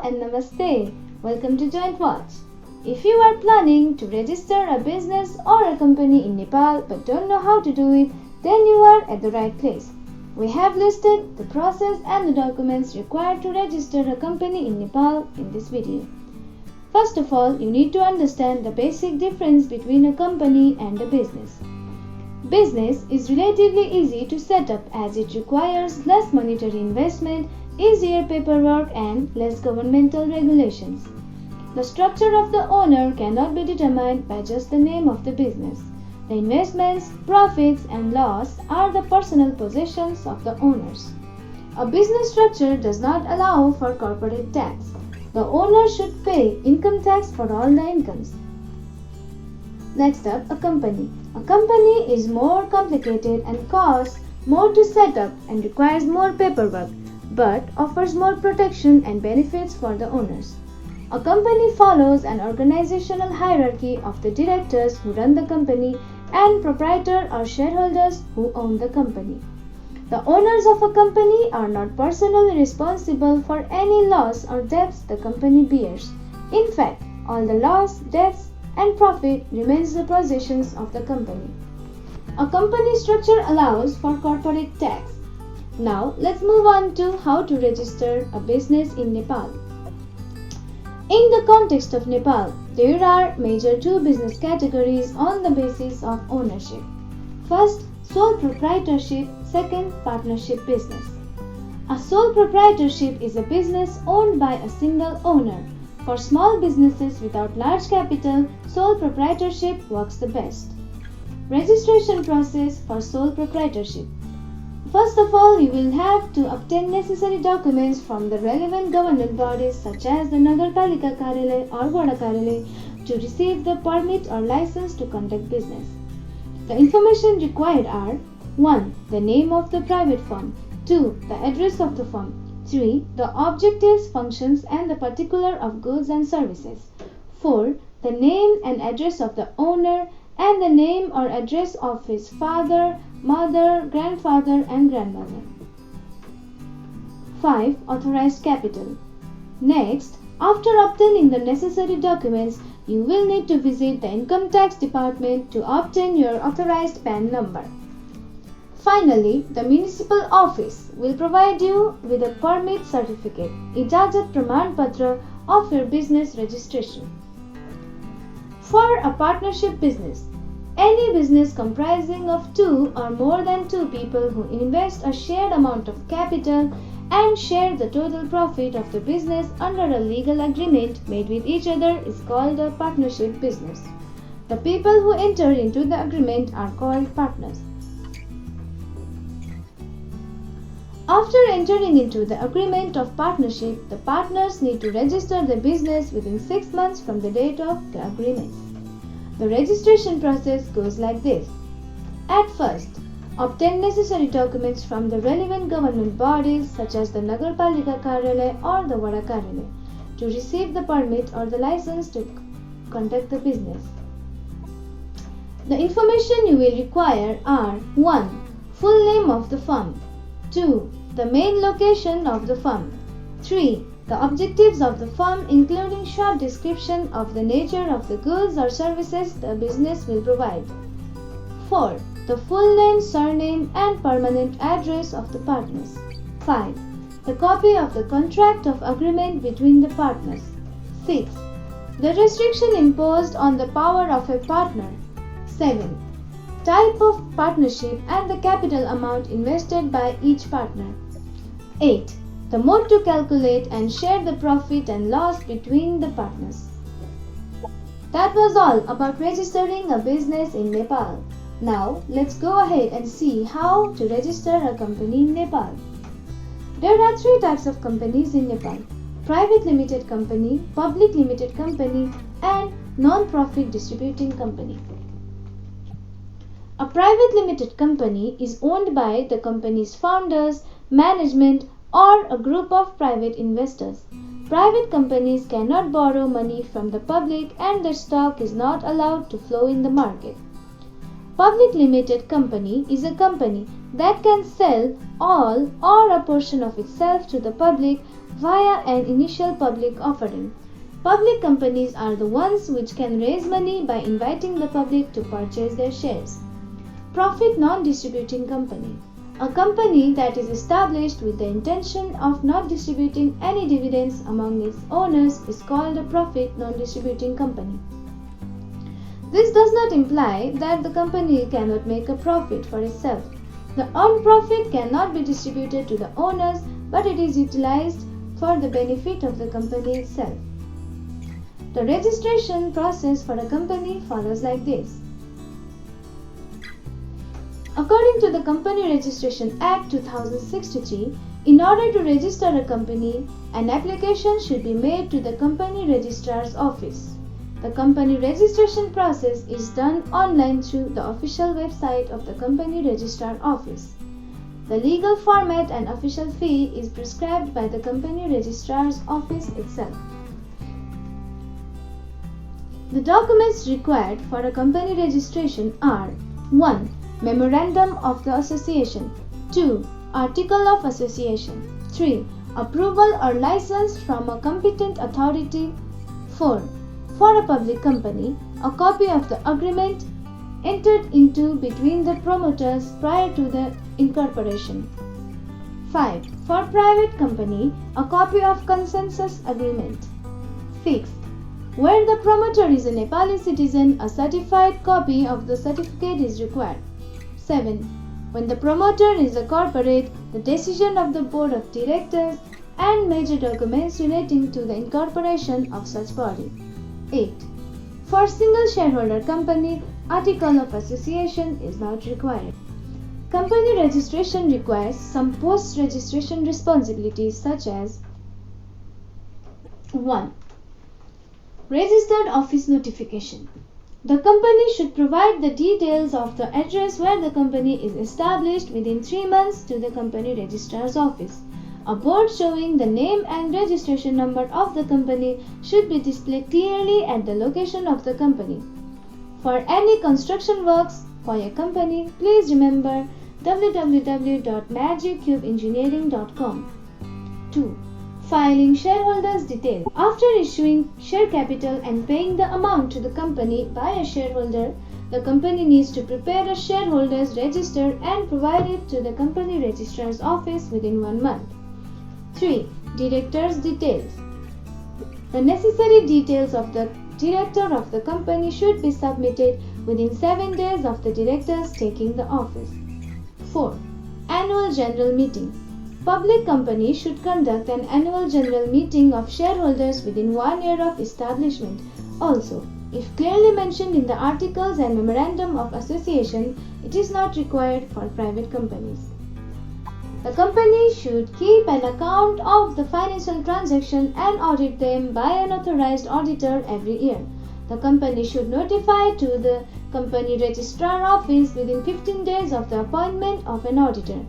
and Namaste. Welcome to Joint Watch. If you are planning to register a business or a company in Nepal but don't know how to do it, then you are at the right place. We have listed the process and the documents required to register a company in Nepal in this video. First of all, you need to understand the basic difference between a company and a business. Business is relatively easy to set up as it requires less monetary investment, easier paperwork and less governmental regulations. The structure of the owner cannot be determined by just the name of the business. The investments, profits and loss are the personal possessions of the owners. A business structure does not allow for corporate tax. The owner should pay income tax for all the incomes. Next up, a company. A company is more complicated and costs more to set up and requires more paperwork, but offers more protection and benefits for the owners. A company follows an organizational hierarchy of the directors who run the company and proprietor or shareholders who own the company. The owners of a company are not personally responsible for any loss or debts the company bears. In fact, all the loss, debts, and profit remains the possessions of the company. A company structure allows for corporate tax. Now, let's move on to how to register a business in Nepal. In the context of Nepal, there are major two business categories on the basis of ownership. First, sole proprietorship. Second, partnership business. A sole proprietorship is a business owned by a single owner. For small businesses without large capital, sole proprietorship works the best. Registration process for sole proprietorship. First of all, you will have to obtain necessary documents from the relevant government bodies such as the Nagarpalika Karyalaya or Vada Karyalaya to receive the permit or license to conduct business. The information required are 1. The name of the private firm. 2. The address of the firm. 3. The objectives, functions and the particular of goods and services. 4. The name and address of the owner and the name or address of his father, mother, grandfather and grandmother. 5. Authorized capital. Next, after obtaining the necessary documents, you will need to visit the Income Tax Department to obtain your authorized PAN number. Finally, the municipal office will provide you with a permit certificate, Ijazat Praman Patra, of your business registration. For a partnership business, any business comprising of two or more than two people who invest a shared amount of capital and share the total profit of the business under a legal agreement made with each other is called a partnership business. The people who enter into the agreement are called partners. After entering into the agreement of partnership, the partners need to register the business within 6 months from the date of the agreement. The registration process goes like this. At first, obtain necessary documents from the relevant government bodies such as the Nagarpalika Karyalaya or the Vada Karyalaya to receive the permit or the license to conduct the business. The information you will require are 1. Full name of the firm. 2. The main location of the firm. 3. The objectives of the firm including short description of the nature of the goods or services the business will provide. 4. The full name, surname and permanent address of the partners. 5. The copy of the contract of agreement between the partners. 6. The restriction imposed on the power of a partner. 7. Type of partnership and the capital amount invested by each partner. 8. The mode to calculate and share the profit and loss between the partners. That was all about registering a business in Nepal. Now, let's go ahead and see how to register a company in Nepal. There are 3 types of companies in Nepal: private limited company, public limited company, and non-profit distributing company. A private limited company is owned by the company's founders, management, or a group of private investors. Private companies cannot borrow money from the public and their stock is not allowed to flow in the market. Public limited company is a company that can sell all or a portion of itself to the public via an initial public offering. Public companies are the ones which can raise money by inviting the public to purchase their shares. Profit non-distributing company. A company that is established with the intention of not distributing any dividends among its owners is called a profit non-distributing company. This does not imply that the company cannot make a profit for itself. The earned profit cannot be distributed to the owners, but it is utilized for the benefit of the company itself. The registration process for a company follows like this. According to the Company Registration Act 2063, in order to register a company, an application should be made to the Company Registrar's Office. The company registration process is done online through the official website of the Company Registrar Office. The legal format and official fee is prescribed by the Company Registrar's Office itself. The documents required for a company registration are 1. Memorandum of the Association. 2. Article of Association. 3. Approval or license from a competent authority. 4. For a public company, a copy of the agreement entered into between the promoters prior to the incorporation. 5. For private company, a copy of consensus agreement. 6. Where the promoter is a Nepali citizen, a certified copy of the certificate is required. 7. When the promoter is a corporate, the decision of the board of directors and major documents relating to the incorporation of such body. 8. For single shareholder company, article of association is not required. Company registration requires some post-registration responsibilities such as 1. Registered office notification. The company should provide the details of the address where the company is established within 3 months to the Company Registrar's Office. A board showing the name and registration number of the company should be displayed clearly at the location of the company. For any construction works for your company, please remember www.magicubeengineering.com. 2. Filing shareholders' details. After issuing share capital and paying the amount to the company by a shareholder, the company needs to prepare a shareholders' register and provide it to the Company Registrar's Office within 1 month. 3. Directors' details. The necessary details of the director of the company should be submitted within 7 days of the directors taking the office. 4. Annual General Meeting. Public companies should conduct an annual general meeting of shareholders within 1 year of establishment. Also, if clearly mentioned in the articles and memorandum of association, it is not required for private companies. The company should keep an account of the financial transaction and audit them by an authorized auditor every year. The company should notify to the Company Registrar Office within 15 days of the appointment of an auditor.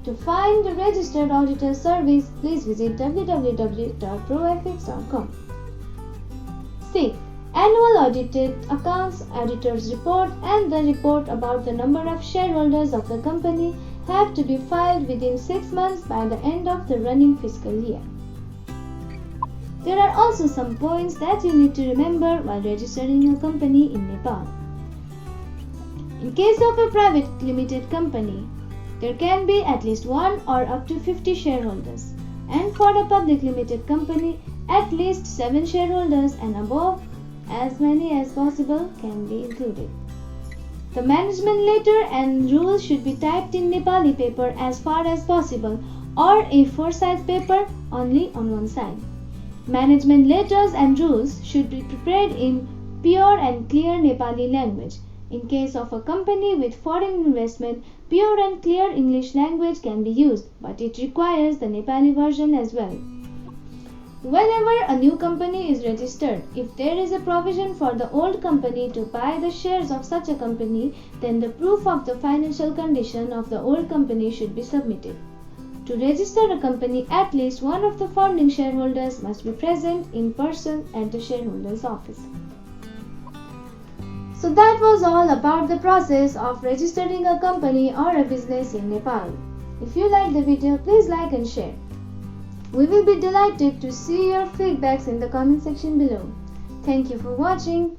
To find the registered auditor service, please visit www.profx.com. 6. Annual audited accounts, auditor's report, and the report about the number of shareholders of the company have to be filed within 6 months by the end of the running fiscal year. There are also some points that you need to remember while registering a company in Nepal. In case of a private limited company, there can be at least 1 or up to 50 shareholders, and for a public limited company, at least 7 shareholders and above, as many as possible can be included. The management letter and rules should be typed in Nepali paper as far as possible, or A4 size paper only on one side. Management letters and rules should be prepared in pure and clear Nepali language. In case of a company with foreign investment, pure and clear English language can be used, but it requires the Nepali version as well. Whenever a new company is registered, if there is a provision for the old company to buy the shares of such a company, then the proof of the financial condition of the old company should be submitted. To register a company, at least one of the founding shareholders must be present in person at the shareholders' office. So that was all about the process of registering a company or a business in Nepal. If you liked the video, please like and share. We will be delighted to see your feedbacks in the comment section below. Thank you for watching.